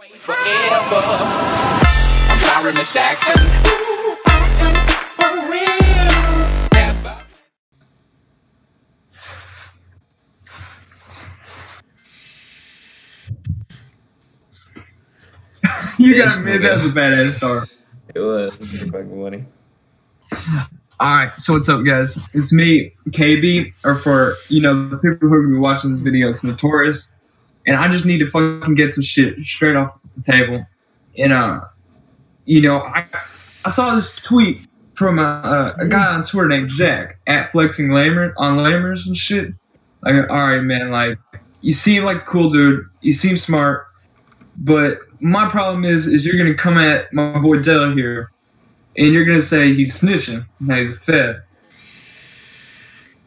Forever. I'm sorry, Miss Jackson. Ooh, I am for real. Never. You got me. That was a badass start. It was fucking funny. Alright, so what's up, guys? It's me, KB, or for, the people who are watching this video, it's Notorious. And I just need to fucking get some shit straight off the table. And, I saw this tweet from a guy on Twitter named Jack, at Flexing Lamer, on Lamers and shit. Like, alright, man, like, you seem like a cool dude, you seem smart, but my problem is you're gonna come at my boy Dell here, and you're gonna say he's snitching, and he's a fed.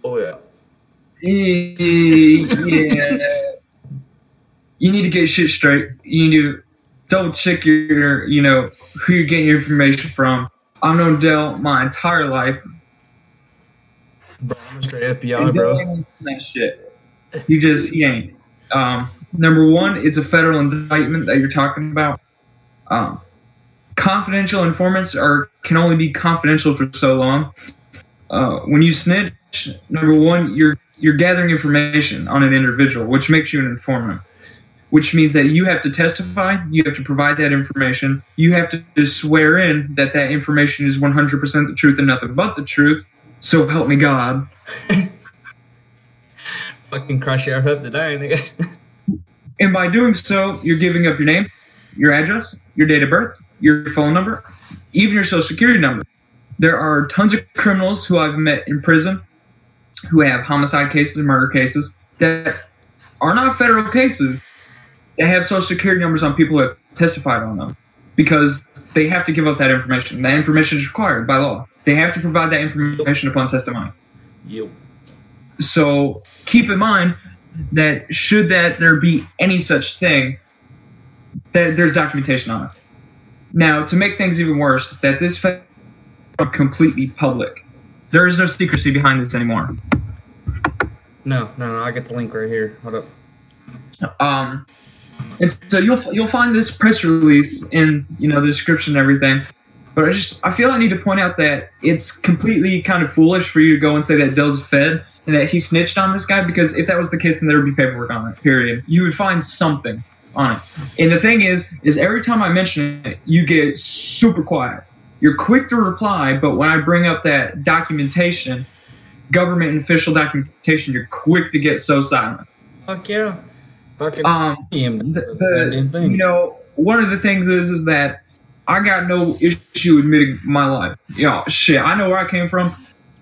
Oh, yeah. Yeah. You need to get shit straight. You need to double check your, who you're getting your information from. I've known Dell my entire life. Bro, I'm a straight FBI, bro. Ain't that shit. He ain't. Number one, it's a federal indictment that you're talking about. Confidential informants can only be confidential for so long. When you snitch, number one, you're gathering information on an individual, which makes you an informant. Which means that you have to testify, you have to provide that information, you have to swear in that information is 100% the truth and nothing but the truth. So help me God. Fucking crush your hope to die, nigga. And by doing so, you're giving up your name, your address, your date of birth, your phone number, even your social security number. There are tons of criminals who I've met in prison who have homicide cases and murder cases that are not federal cases. They have social security numbers on people who have testified on them because they have to give up that information. That information is required by law. They have to provide that information upon testimony. Yep. So keep in mind that should there be any such thing, that there's documentation on it. Now, to make things even worse, that this is completely public. There is no secrecy behind this anymore. No, I got the link right here. Hold up. And so you'll find this press release in the description and everything. But I feel I need to point out that it's completely kind of foolish for you to go and say that Dell's a fed and that he snitched on this guy, because if that was the case, then there would be paperwork on it, period. You would find something on it. And the thing is every time I mention it, you get super quiet. You're quick to reply, but when I bring up that documentation, government and official documentation, you're quick to get so silent. Fuck yeah. Fucking one of the things is that I got no issue admitting my life. Shit, I know where I came from.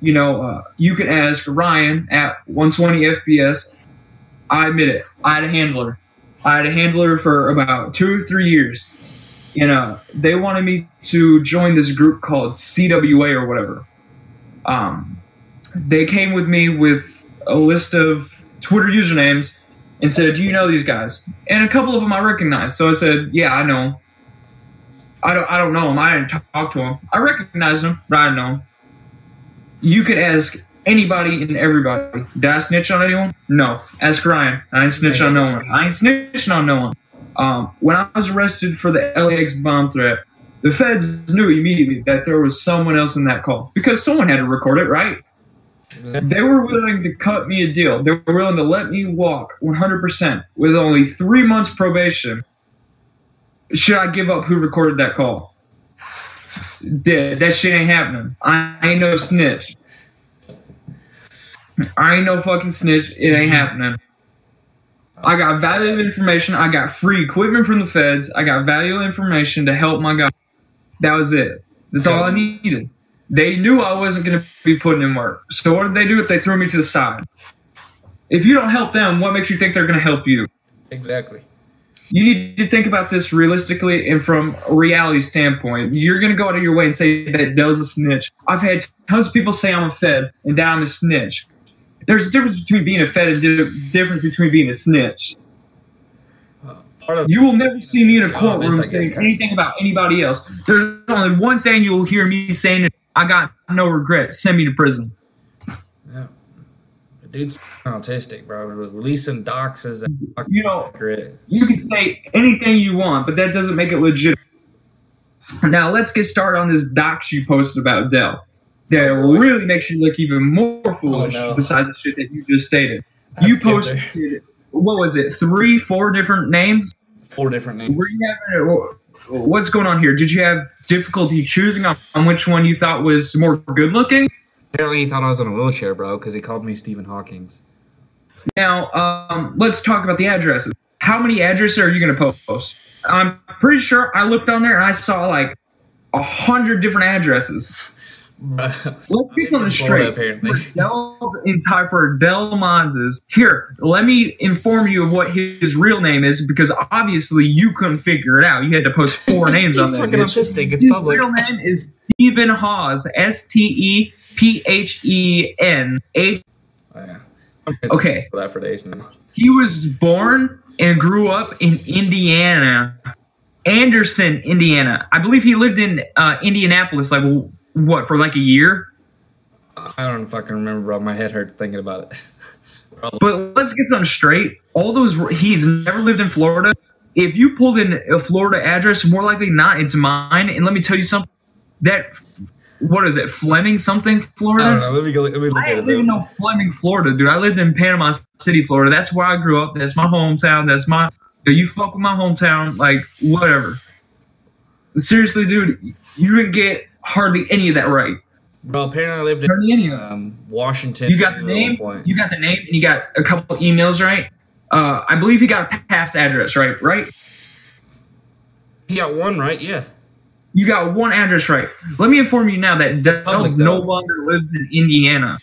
You can ask Ryan at 120 FPS. I admit it. I had a handler for about 2 or 3 years. They wanted me to join this group called CWA or whatever. They came with me with a list of Twitter usernames and said, "Do you know these guys?" And a couple of them I recognized. So I said, "Yeah, I know them." I don't know them. I didn't talk to them. I recognized them, but I didn't know them. You could ask anybody and everybody. Did I snitch on anyone? No. Ask Ryan. I ain't snitched on no one. I ain't snitching on no one. When I was arrested for the LAX bomb threat, the feds knew immediately that there was someone else in that call, because someone had to record it, right? They were willing to cut me a deal. They were willing to let me walk 100% with only 3 months probation. Should I give up who recorded that call? That shit ain't happening. I ain't no snitch. I ain't no fucking snitch. It ain't happening. I got valuable information. I got free equipment from the feds. I got valuable information to help my guy. That was it. That's all I needed. They knew I wasn't going to be putting in work. So what did they do? They threw me to the side. If you don't help them, what makes you think they're going to help you? Exactly. You need to think about this realistically and from a reality standpoint. You're going to go out of your way and say that Dell's a snitch. I've had tons of people say I'm a fed and that I'm a snitch. There's a difference between being a fed and a difference between being a snitch. You will never see me in a courtroom saying anything about anybody else. There's only one thing you'll hear me saying: I got no regrets. Send me to prison. Yeah. Dude's autistic, bro. Releasing docs is You know, accurate. you can say anything you want, but that doesn't make it legit. Now let's get started on this docs you posted about Dell. That really makes you look even more foolish. Besides the shit that you just stated, you posted what was it? 4 different names. 4 different names. Were you having, what's going on here? Did you have difficulty choosing on which one you thought was more good looking? Apparently he thought I was in a wheelchair, bro, because he called me Stephen Hawking's. Now, let's talk about the addresses. How many addresses are you going to post? I'm pretty sure I looked on there and I saw like 100 different addresses. Let's get something straight. Apparently. For DellModzZ. Here, let me inform you of what his real name is, because obviously you couldn't figure it out. You had to post 4 names on there. He's fucking autistic. It's his public. His real name is Stephen Hawes. STEPHEN. Okay. For that for days now. He was born and grew up in Indiana. Anderson, Indiana. I believe he lived in Indianapolis, like, what, for like a year? I don't fucking remember, bro. My head hurts thinking about it. But let's get something straight. He's never lived in Florida. If you pulled in a Florida address, more likely not, it's mine. And let me tell you something. What is it, Fleming something, Florida? I don't know. Let me look at it. I didn't even know Fleming, Florida, dude. I lived in Panama City, Florida. That's where I grew up. That's my hometown. You fuck with my hometown, like, whatever. Seriously, dude, you didn't get hardly any of that right. Bro, apparently I lived in Washington. You got the name, and you got a couple of emails right. I believe he got a past address right? He got 1 right, yeah. You got 1 address right. Let me inform you now that Dell no longer lives in Indiana.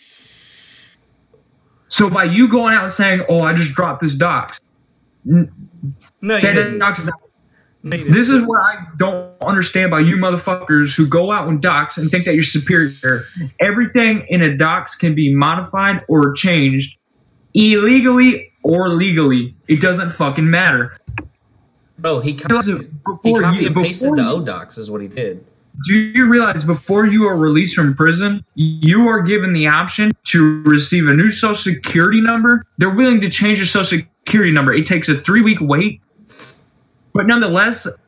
So by you going out and saying, "Oh, I just dropped this docs," no, you didn't. Docs is not. This is what I don't understand about you motherfuckers who go out and docs and think that you're superior. Everything in a docs can be modified or changed illegally or legally. It doesn't fucking matter. Bro, he copied and pasted the O-docs is what he did. Do you realize before you are released from prison, you are given the option to receive a new social security number? They're willing to change your social security number. It takes a 3-week wait. But nonetheless,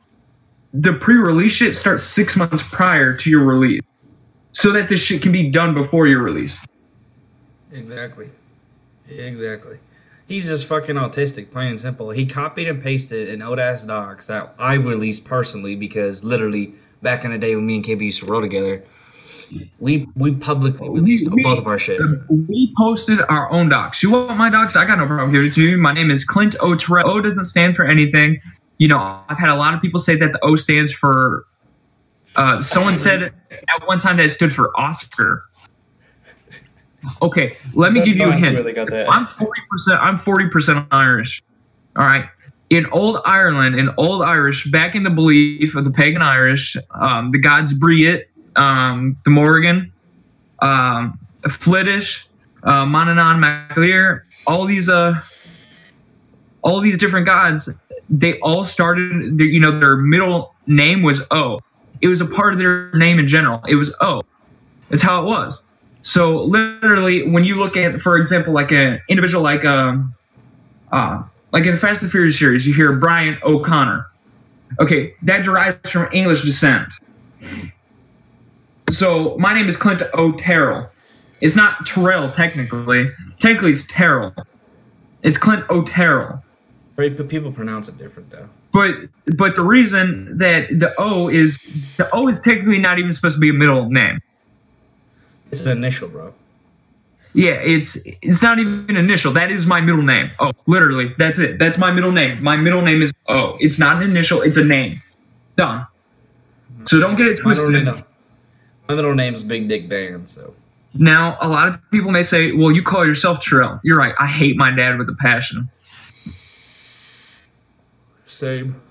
the pre-release shit starts 6 months prior to your release, so that this shit can be done before you're released. Exactly. He's just fucking autistic, plain and simple. He copied and pasted an old-ass docs that I released personally because literally back in the day when me and KB used to roll together, we publicly released both of our shit. We posted our own docs. You want my docs? I got no problem giving it to you. My name is Clint O. Terrell. O doesn't stand for anything. You know, I've had a lot of people say that the O stands for. Someone said at one time that it stood for Oscar. Okay, let me give you a hint. I'm 40%. I'm 40% Irish. All right. In old Ireland, in old Irish, back in the belief of the pagan Irish, the gods Briet, the Morrigan, Flittish, Manannán MacLear, all these different gods, they all started. Their middle name was O. It was a part of their name in general. It was O. That's how it was. So literally, when you look at, for example, like an individual like in the Fast and Furious series, you hear Brian O'Connor. Okay, that derives from English descent. So my name is Clint O'Terrell. It's not Terrell technically. Technically, it's Terrell. It's Clint O'Terrell. Right, but people pronounce it different though. But the reason that the O is technically not even supposed to be a middle name. It's an initial, bro. Yeah, it's not even an initial. That is my middle name. Oh, literally, that's it. That's my middle name. My middle name is O. It's not an initial. It's a name. Done. So don't get it twisted. My middle name's Big Dick Dan. So now a lot of people may say, "Well, you call yourself Terrell." You're right. I hate my dad with a passion. Same.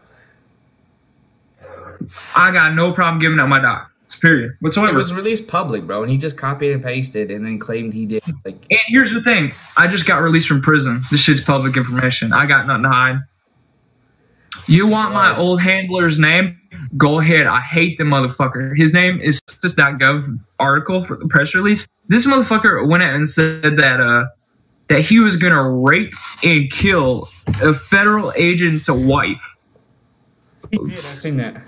I got no problem giving up my doc. Period. Whatsoever. It was released public, bro, and he just copied and pasted and then claimed he did. And here's the thing. I just got released from prison. This shit's public information. I got nothing to hide. You want my old handler's name? Go ahead. I hate the motherfucker. His name is justice.gov article for the press release. This motherfucker went out and said that that he was gonna rape and kill a federal agent's wife. He did. I seen that.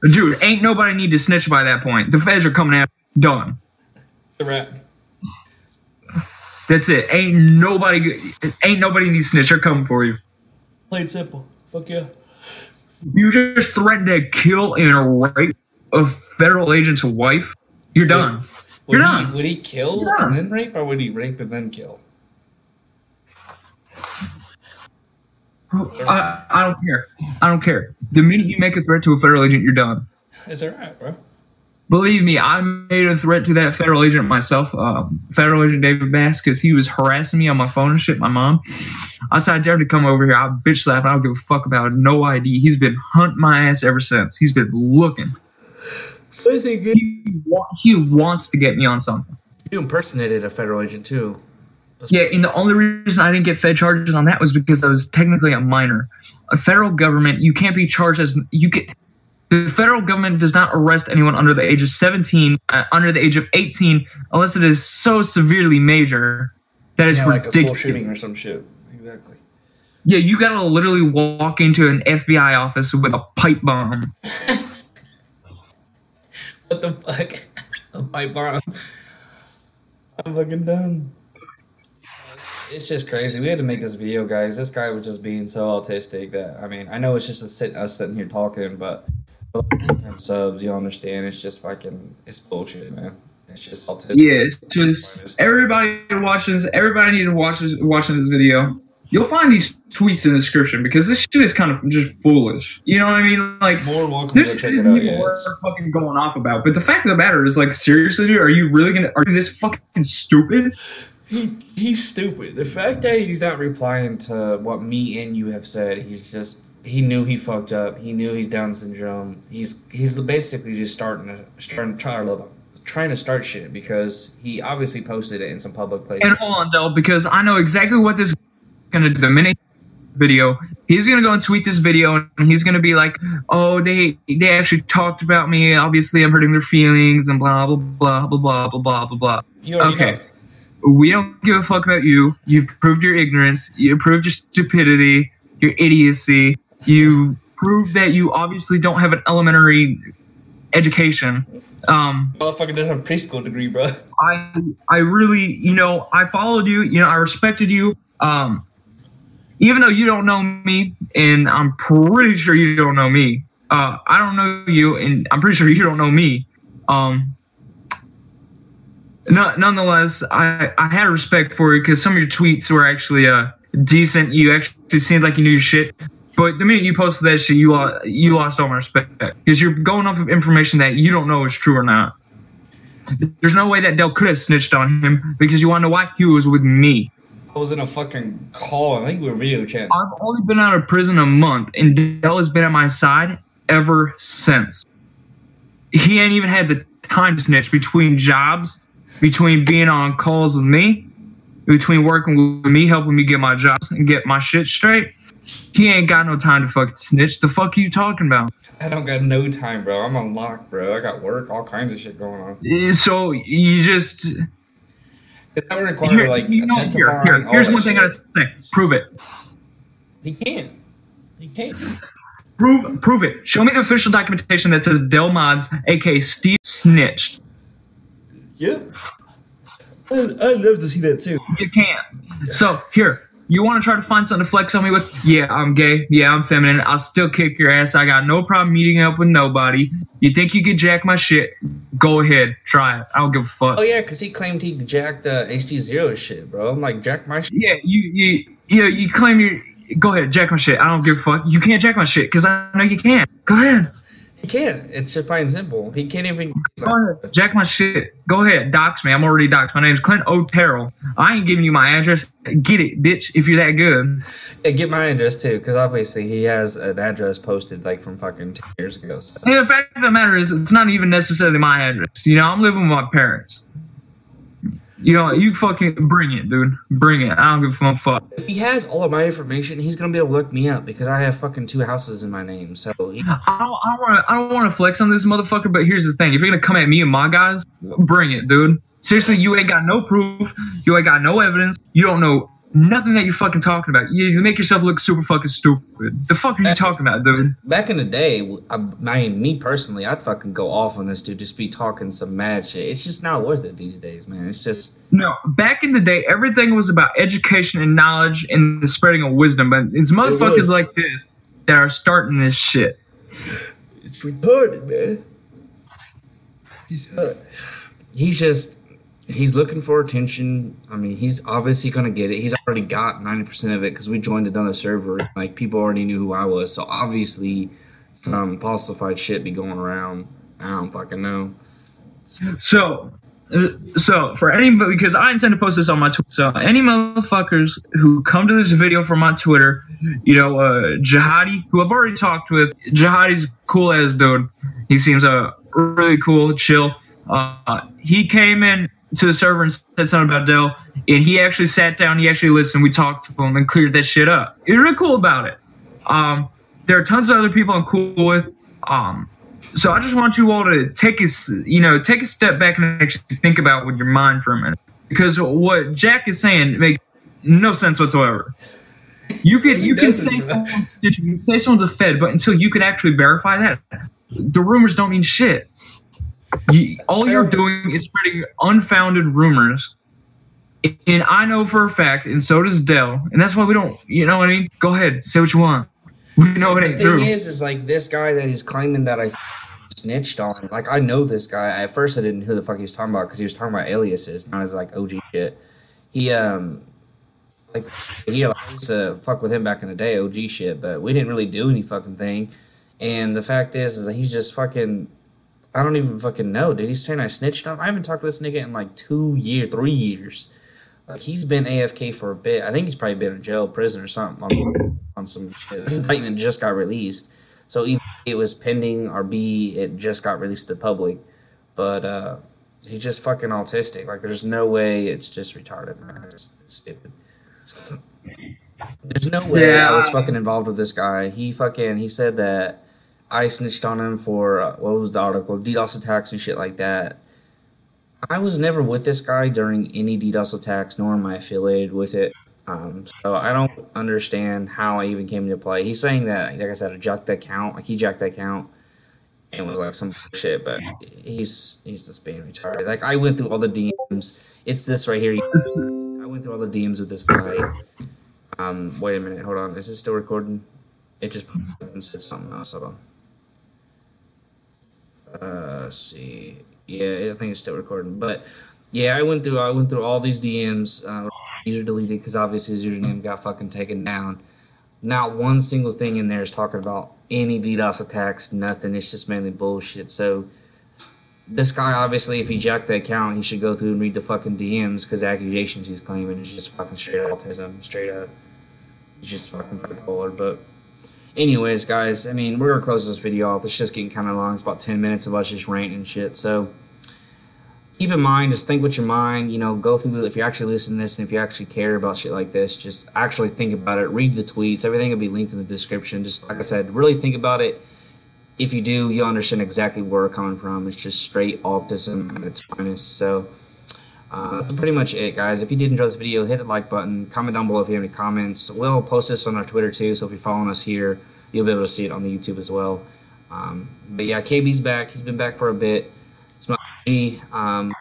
Dude, ain't nobody need to snitch by that point. The feds are coming after. Done. It's a wrap. That's it. Ain't nobody needs to snitch. They're coming for you. Plain simple. Fuck yeah. You just threatened to kill and rape a federal agent's wife. You're done. You're done. Would he kill and then rape, or would he rape and then kill? I don't care. I don't care. The minute you make a threat to a federal agent, you're done. It's alright, bro. Believe me, I made a threat to that federal agent myself, federal agent David Bass, because he was harassing me on my phone and shit, my mom. I said, I dare him to come over here. I'll bitch slap him. I don't give a fuck about it. No ID. He's been hunting my ass ever since. He's been looking. He wants to get me on something. You impersonated a federal agent, too. Yeah, and the only reason I didn't get fed charges on that was because I was technically a minor. A federal government, you can't be charged as... The federal government does not arrest anyone under the age of 17, under the age of 18, unless it is so severely major that it's like ridiculous. A school shooting or some shit. Exactly. Yeah, you gotta literally walk into an FBI office with a pipe bomb. What the fuck? A pipe bomb? I'm fucking done. It's just crazy. We had to make this video, guys. This guy was just being so autistic that, I mean, I know it's just us sitting here talking, but subs, you understand? It's just fucking, it's bullshit, man. It's just autistic. Yeah, it's just everybody need to watch watching this video. You'll find these tweets in the description because this shit is kind of just foolish. You know what I mean? Like, more welcome this to shit check it isn't out. even worth fucking going off about. But the fact of the matter is, like, seriously, dude, are you this fucking stupid? He's stupid. The fact that he's not replying to what me and you have said, he knew he fucked up. He knew he's Down syndrome. He's basically just trying to start shit because he obviously posted it in some public place. And hold on, Dell, because I know exactly what this is gonna do. The minute video, he's gonna go and tweet this video, and he's gonna be like, "Oh, they actually talked about me. Obviously, I'm hurting their feelings, and blah blah blah blah blah blah blah blah blah." Okay. Know. We don't give a fuck about you. You've proved your ignorance. You proved your stupidity, your idiocy. You proved that you obviously don't have an elementary education. Motherfucker doesn't have a preschool degree, bro. I really, I followed you. I respected you. Even though you don't know me, and I'm pretty sure you don't know me. I don't know you, and I'm pretty sure you don't know me. Nonetheless, I had respect for you because some of your tweets were actually decent. You actually seemed like you knew your shit. But the minute you posted that shit, you lost all my respect because you're going off of information that you don't know is true or not. There's no way that Dell could have snitched on him because you want to know why? He was with me. I was in a fucking call. I think we were video chatting. I've only been out of prison a month, and Dell has been at my side ever since. He ain't even had the time to snitch between jobs, between being on calls with me, between working with me, helping me get my jobs and get my shit straight. He ain't got no time to fucking snitch. The fuck are you talking about? I don't got no time, bro. I'm on lock, bro. I got work, all kinds of shit going on. So you just... It's not required, testifying. Here's one thing I gotta say. Prove it. He can't. He can't. Prove it. Show me the official documentation that says DellModzZ, aka Steve, snitched. Yep. I'd love to see that too. You can't. Yeah. So, here. You want to try to find something to flex on me with? Yeah, I'm gay. Yeah, I'm feminine. I'll still kick your ass. I got no problem meeting up with nobody. You think you could jack my shit? Go ahead. Try it. I don't give a fuck. Oh, yeah, because he claimed he jacked HD0 shit, bro. I'm like, jack my shit? Yeah, you claim you're... Go ahead, jack my shit. I don't give a fuck. You can't jack my shit, because I know you can't. Go ahead. He can't. It's just plain simple. He can't even... Go ahead. Jack my shit. Go ahead. Dox me. I'm already doxed. My name's Clint O'Terrell. I ain't giving you my address. Get it, bitch, if you're that good. Yeah, get my address, too, because obviously he has an address posted, like, from fucking 10 years ago. So. And the fact of the matter is, it's not even necessarily my address. I'm living with my parents. You fucking bring it, dude. Bring it. I don't give a fuck. If he has all of my information, he's gonna be able to look me up because I have fucking 2 houses in my name. So I don't want to flex on this motherfucker. But here's the thing: if you're gonna come at me and my guys, bring it, dude. Seriously, you ain't got no proof. You ain't got no evidence. You don't know nothing that you're fucking talking about. You make yourself look super fucking stupid. The fuck are you talking about, dude? Back in the day, I mean, me personally, I'd fucking go off on this dude, just be talking some mad shit. It's just not worth it these days, man. It's just... No, back in the day, everything was about education and knowledge and the spreading of wisdom. But it's motherfuckers like this that are starting this shit. It's retarded, man. He's looking for attention. I mean, he's obviously going to get it. He's already got 90% of it because we joined another server. Like, people already knew who I was. So, obviously, some falsified shit be going around. I don't fucking know. So for anybody, because I intend to post this on my Twitter. So, any motherfuckers who come to this video from my Twitter, you know, Jihadi, who I've already talked with. Jihadi's cool as dude. He seems really cool, chill. He came in to the server and said something about Dell, and he actually sat down, he actually listened, we talked to him and cleared that shit up. He was really cool about it. There are tons of other people I'm cool with. So I just want you all to take a step back and actually think about with your mind for a minute. Because what Jack is saying makes no sense whatsoever. You can say someone's snitching, you can say someone's a fed, but until you can actually verify that, the rumors don't mean shit. All you're doing is spreading unfounded rumors. And I know for a fact, and so does Dell, and that's why we don't, you know what I mean? Go ahead, say what you want. We know it ain't true. The thing is like this guy that he's claiming that I snitched on, like I know this guy. At first I didn't know who the fuck he was talking about because he was talking about aliases, not as like OG shit. He used to fuck with him back in the day, OG shit, but we didn't really do any fucking thing. And the fact is that he's just fucking... I don't even fucking know, dude. He's saying I snitched on him. I haven't talked to this nigga in like 3 years. Like, he's been AFK for a bit. I think he's probably been in jail, prison, or something on some shit. This indictment just got released. So either it was pending or B, it just got released to the public. But he's just fucking autistic. Like, there's no way it's just retarded, man. It's stupid. There's no way I was fucking involved with this guy. He said that I snitched on him for, what was the article, DDoS attacks and shit like that. I was never with this guy during any DDoS attacks, nor am I affiliated with it. So I don't understand how I even came into play. He's saying that, like I said, I jacked that account. Like, he jacked that account and was like some shit, but he's just being retarded. Like, I went through all the DMs. It's this right here. I went through all the DMs with this guy. Wait a minute, hold on. Is it still recording? It just popped up and said something else. Hold on. Let's see. Yeah, I think it's still recording. But yeah, I went through all these DMs. These are deleted because obviously his username got fucking taken down. Not one single thing in there is talking about any DDoS attacks. Nothing. It's just mainly bullshit. So this guy, obviously, if he jacked the account, he should go through and read the fucking DMs because the accusations he's claiming is just fucking straight autism, straight up. He's just fucking bipolar, but. Anyways, guys, I mean, we're going to close this video off. It's just getting kind of long. It's about 10 minutes of us just ranting and shit. So, keep in mind, just think with your mind. You know, go through, if you're actually listening to this and if you actually care about shit like this, just actually think about it. Read the tweets. Everything will be linked in the description. Just, like I said, really think about it. If you do, you'll understand exactly where we're coming from. It's just straight autism at its finest. So, that's pretty much it, guys. If you did enjoy this video, hit the like button. Comment down below if you have any comments. We'll post this on our Twitter too, so if you're following us here, you'll be able to see it on the YouTube as well. But yeah, KB's back. He's been back for a bit. It's my G,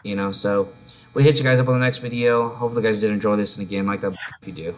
you know, so we'll hit you guys up on the next video. Hopefully you guys did enjoy this, and again, like that if you do.